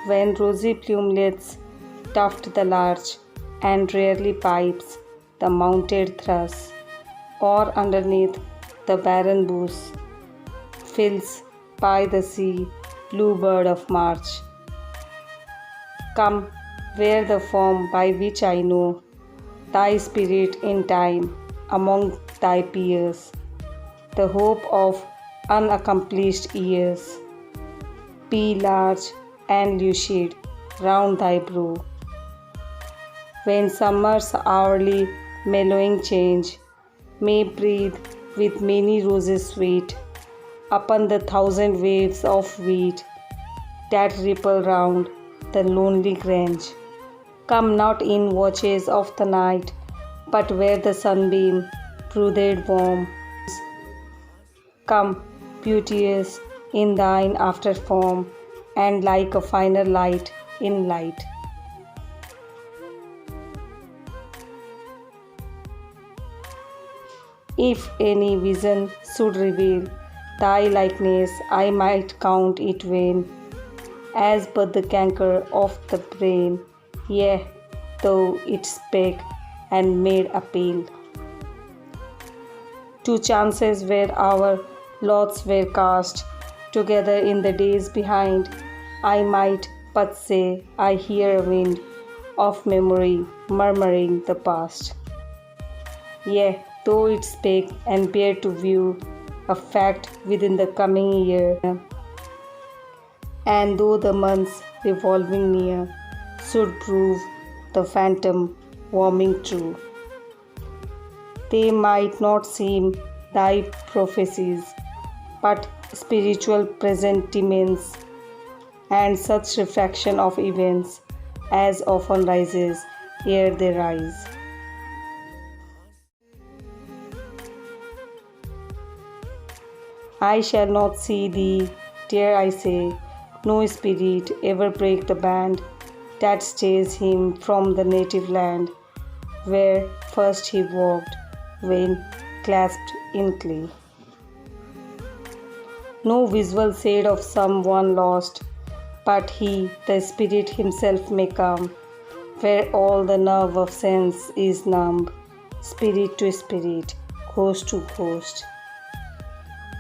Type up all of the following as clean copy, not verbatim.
when rosy plumelets tuft the larch, and rarely pipes the mounted thrush, or underneath the barren bush fills by the sea, bluebird of March. Come, wear the form by which I know thy spirit in time among thy peers, the hope of unaccomplished years. Be large and lucid round thy brow. When summer's hourly mellowing change may breathe with many roses sweet upon the thousand waves of wheat that ripple round the lonely grange. Come not in watches of the night, but where the sunbeam brooded warm. Come, beauteous in thine after form, and like a finer light in light. If any vision should reveal thy likeness, I might count it vain, as but the canker of the brain, yea, though it spake and made appeal to chances where our lots were cast together in the days behind, I might but say I hear a wind of memory murmuring the past. Yea, though it spake and bare to view a fact within the coming year, and though the months revolving near should prove the phantom warming true, they might not seem thy prophecies, but spiritual presentiments, and such refraction of events as often rises ere they rise. I shall not see thee, dare I say, no spirit ever break the band that stays him from the native land, where first he walked when clasped in clay. No visual shade of someone lost, but he, the spirit himself may come, where all the nerve of sense is numb, spirit to spirit, ghost to ghost.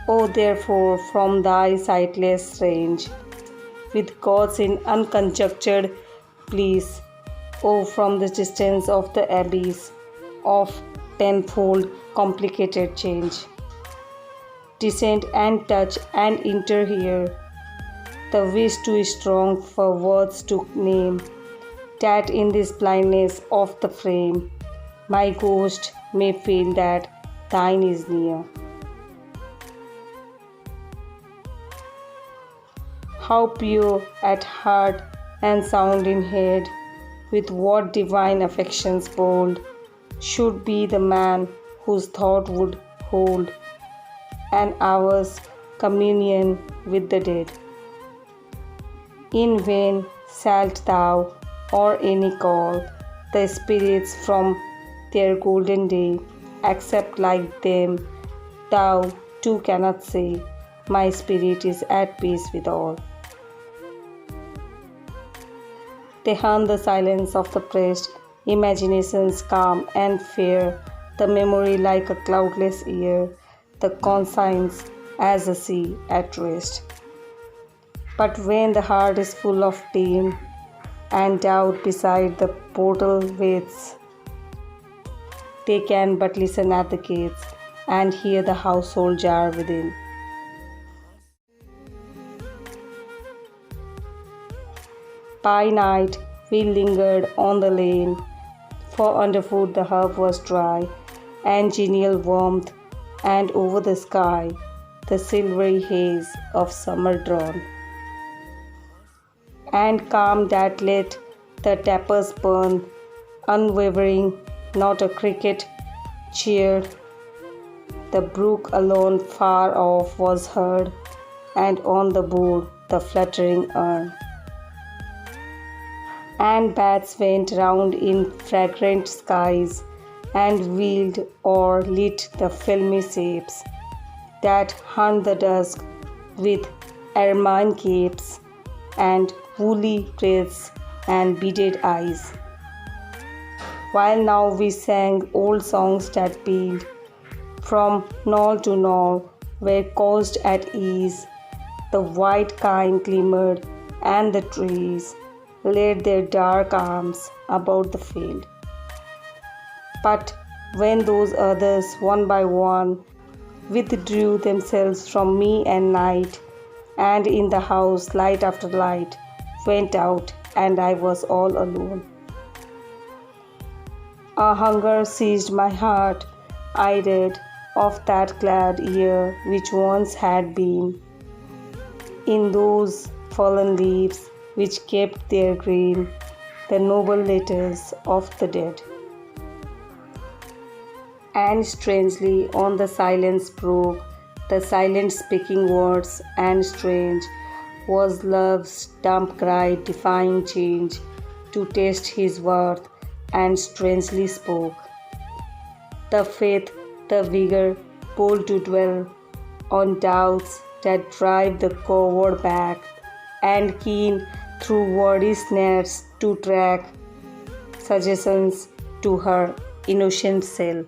O therefore, from thy sightless range, with gods in unconjectured bliss, O from the distance of the abyss of tenfold complicated change, descend and touch and enter here, the wish too strong for words to name, that in this blindness of the frame, my ghost may feel that thine is near. How pure at heart and sound in head, with what divine affections bold, should be the man whose thought would hold an hour's communion with the dead. In vain shalt thou, or any call, the spirits from their golden day, accept like them, thou too cannot say, my spirit is at peace with all. They haunt the silence of the pressed, imaginations calm and fair, the memory like a cloudless ear, the conscience as a sea at rest. But when the heart is full of pain, and doubt beside the portal waits, they can but listen at the gates and hear the household jar within. By night we lingered on the lane, for underfoot the herb was dry, and genial warmth, and over the sky the silvery haze of summer drawn. And calm that let the tapers burn, unwavering, not a cricket cheered. The brook alone far off was heard, and on the board the fluttering urn. And bats went round in fragrant skies, and wheeled or lit the filmy shapes that hunt the dusk with ermine capes, and woolly breaths, and beaded eyes. While now we sang old songs that pealed from knoll to knoll, were couched at ease. The white kine glimmered, and the trees laid their dark arms about the field. But when those others, one by one, withdrew themselves from me and night, and in the house light after light went out, and I was all alone. A hunger seized my heart. I read of that glad year which once had been, in those fallen leaves which kept their green, the noble letters of the dead. And strangely on the silence broke the silent speaking words, and strange was love's dumb cry defying change to test his worth, and strangely spoke the faith, the vigor, bold to dwell on doubts that drive the coward back, and keen through wordy snares to track suggestions to her innocent cell.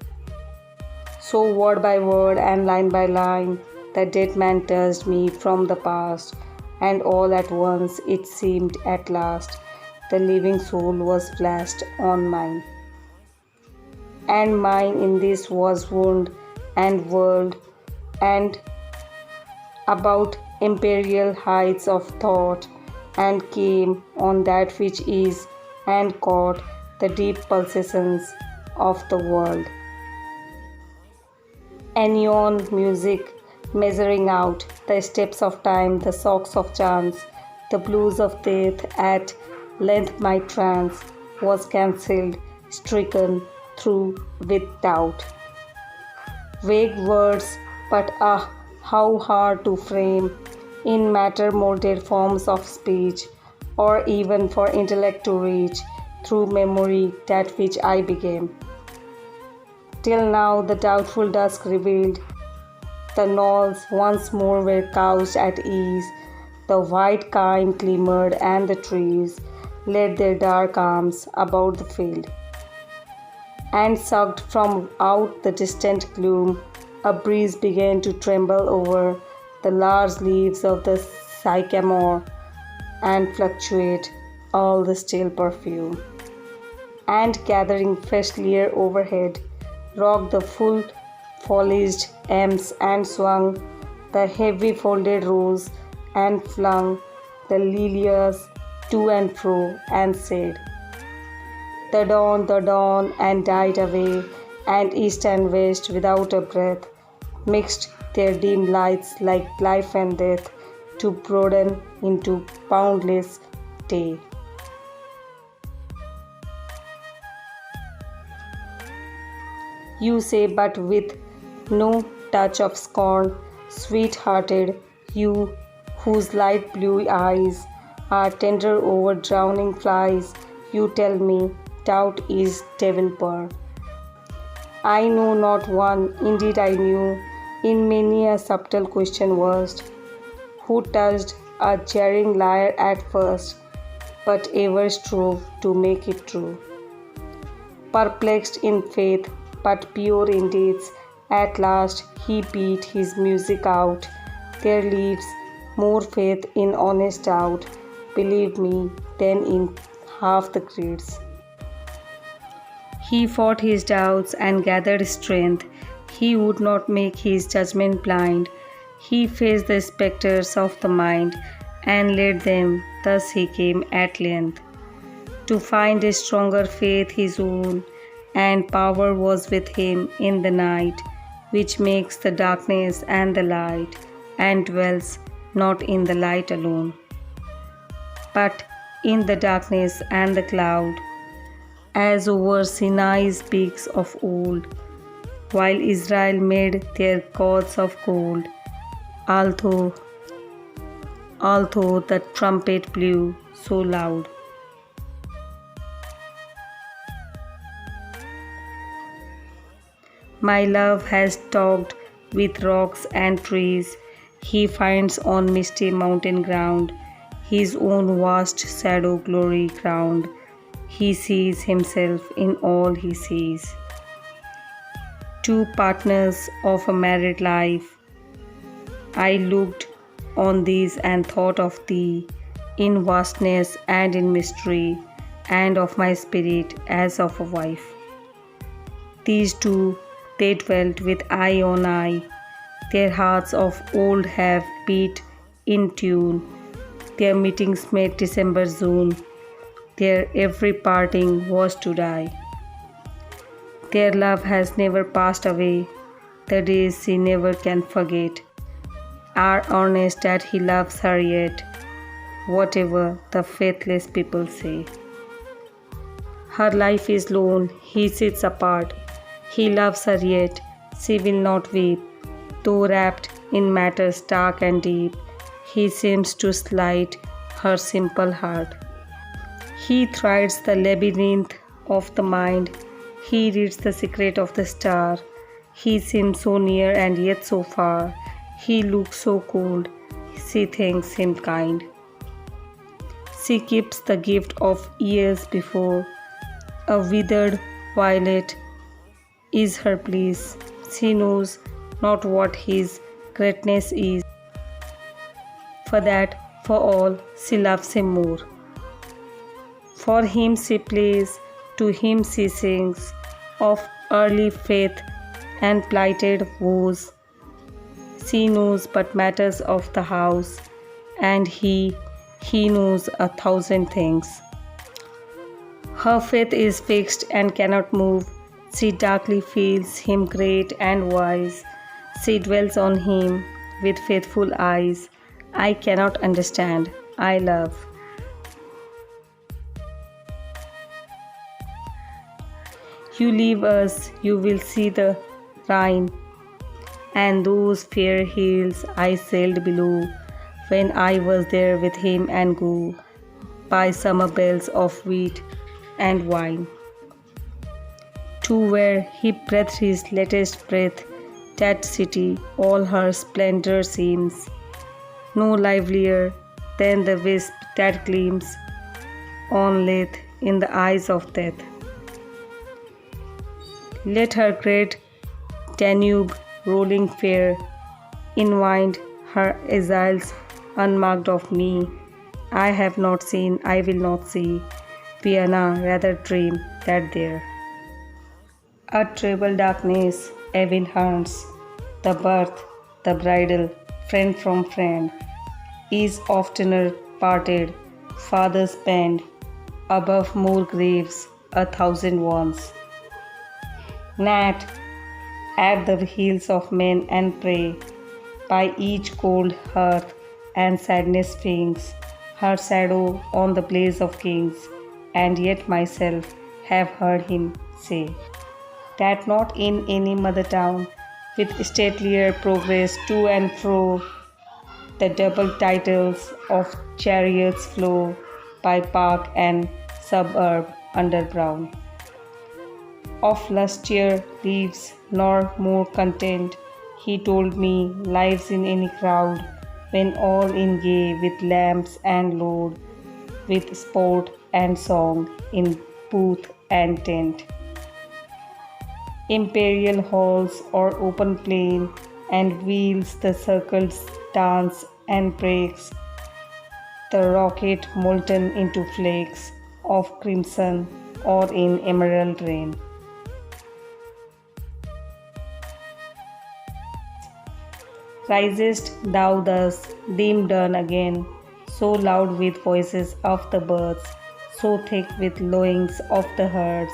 So word by word and line by line, the dead man touched me from the past, and all at once it seemed at last the living soul was flashed on mine. And mine in this was wound and world, and about imperial heights of thought, and came on that which is, and caught the deep pulsations of the world. Aeon music measuring out the steps of time, the shocks of chance, the blues of death. At length my trance was cancelled, stricken through with doubt. Vague words, but ah, how hard to frame in matter molded forms of speech, or even for intellect to reach through memory that which I became. Till now the doubtful dusk revealed, the knolls once more were couched at ease, the white kine glimmered, and the trees laid their dark arms about the field. And sucked from out the distant gloom, a breeze began to tremble over the large leaves of the sycamore, and fluctuate all the stale perfume. And gathering freshlier overhead, rocked the full foliaged elms, and swung the heavy folded rose, and flung the lilies to and fro, and said, the dawn, and died away, and east and west without a breath mixed their dim lights like life and death to broaden into boundless day. You say, but with no touch of scorn, sweet-hearted, you whose light blue eyes are tender over drowning flies, you tell me doubt is developer. I know not one, indeed I knew, in many a subtle question versed, who touched a jarring lyre at first, but ever strove to make it true. Perplexed in faith, but pure in deeds, at last he beat his music out. There leaves more faith in honest doubt, believe me, than in half the creeds. He fought his doubts and gathered strength. He would not make his judgment blind. He faced the spectres of the mind and led them. Thus he came at length to find a stronger faith his own, and power was with him in the night, which makes the darkness and the light, and dwells not in the light alone, but in the darkness and the cloud, as over Sinai's peaks of old, while Israel made their gods of gold, although the trumpet blew so loud. My love has talked with rocks and trees. He finds on misty mountain ground his own vast shadow glory crowned. He sees himself in all he sees. Two partners of a married life, I looked on these and thought of thee, in vastness and in mystery, and of my spirit as of a wife. These two, they dwelt with eye on eye. Their hearts of old have beat in tune. Their meetings made December June. Their every parting was to die. Their love has never passed away. The days she never can forget are earnest that he loves her yet, whatever the faithless people say. Her life is lone, he sits apart. He loves her yet, she will not weep. Though wrapped in matters dark and deep, he seems to slight her simple heart. He thrides the labyrinth of the mind. He reads the secret of the star. He seems so near and yet so far. He looks so cold, she thinks him kind. She keeps the gift of years before. A withered violet is her bliss. She knows not what his greatness is. For that, for all, she loves him more. For him she plays, to him she sings, of early faith and plighted woes. She knows but matters of the house, and he knows 1,000 things. Her faith is fixed and cannot move. She darkly feels him great and wise. She dwells on him with faithful eyes. I cannot understand, I love. You leave us, you will see the Rhine, and those fair hills I sailed below, when I was there with him and go by summer bells of wheat and wine. To where he breathed his latest breath, that city, all her splendor seems no livelier than the wisp that gleams on Lethe in the eyes of death. Let her great Danube rolling fair inwind her exiles unmarked of me. I have not seen, I will not see, Vienna rather dream that there. A treble darkness ever haunts the birth, the bridal, friend from friend, is oftener parted, father spent, above more graves 1,000 ones. Gnat at the heels of men and pray, by each cold hearth and sadness fings, her shadow on the blaze of kings, and yet myself have heard him say, that not in any mother town, with statelier progress to and fro, the double titles of chariots flow by park and suburb under brown. Of lustier leaves nor more content, he told me, lives in any crowd, when all in gay with lamps and load, with sport and song in booth and tent. Imperial halls or open plain, and wheels the circles dance and breaks, the rocket molten into flakes of crimson or in emerald rain. Risest thou thus, dim dawn again, so loud with voices of the birds, so thick with lowings of the herds,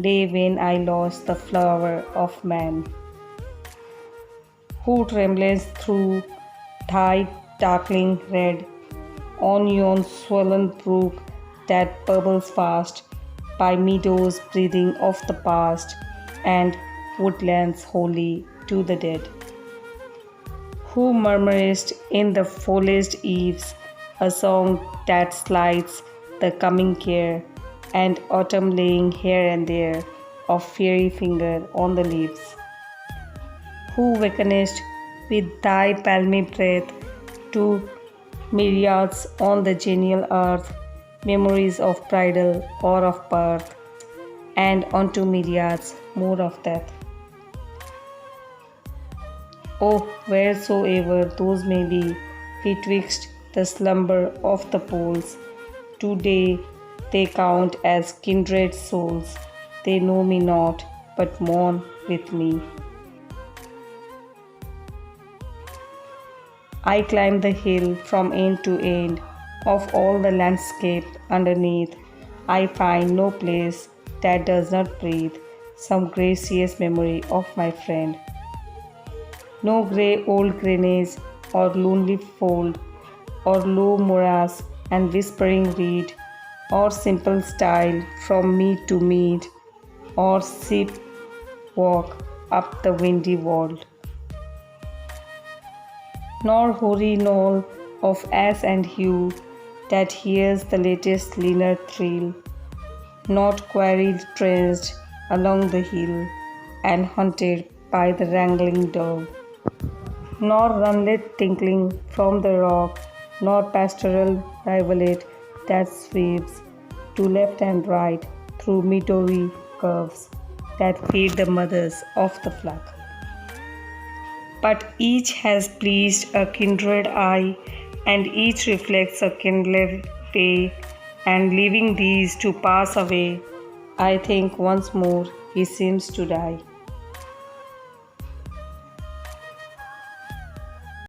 day when I lost the flower of man. Who tremblest through thy darkling red, on yon swollen brook that bubbles fast, by meadows breathing of the past, and woodlands holy to the dead. Who murmurest in the foliaged eaves a song that slides the coming care, and autumn laying here and there of fairy finger on the leaves. Who wakenest with thy palmy breath to myriads on the genial earth, memories of bridal or of birth, and unto myriads more of death. Oh, wheresoever those may be, betwixt the slumber of the poles, today they count as kindred souls. They know me not, but mourn with me. I climb the hill from end to end of all the landscape underneath. I find no place that does not breathe some gracious memory of my friend. No grey old grenade or lonely fold, or low morass and whispering reed, or simple stile from mead to mead, or sip walk up the windy wold. Nor hoary knoll of ash and hue that hears the latest leaner thrill, not quarried trenched along the hill and hunted by the wrangling dove, nor runlet tinkling from the rock, nor pastoral rivulet that sweeps to left and right through meadowy curves that feed the mothers of the flock. But each has pleased a kindred eye, and each reflects a kindred day, and leaving these to pass away, I think once more he seems to die.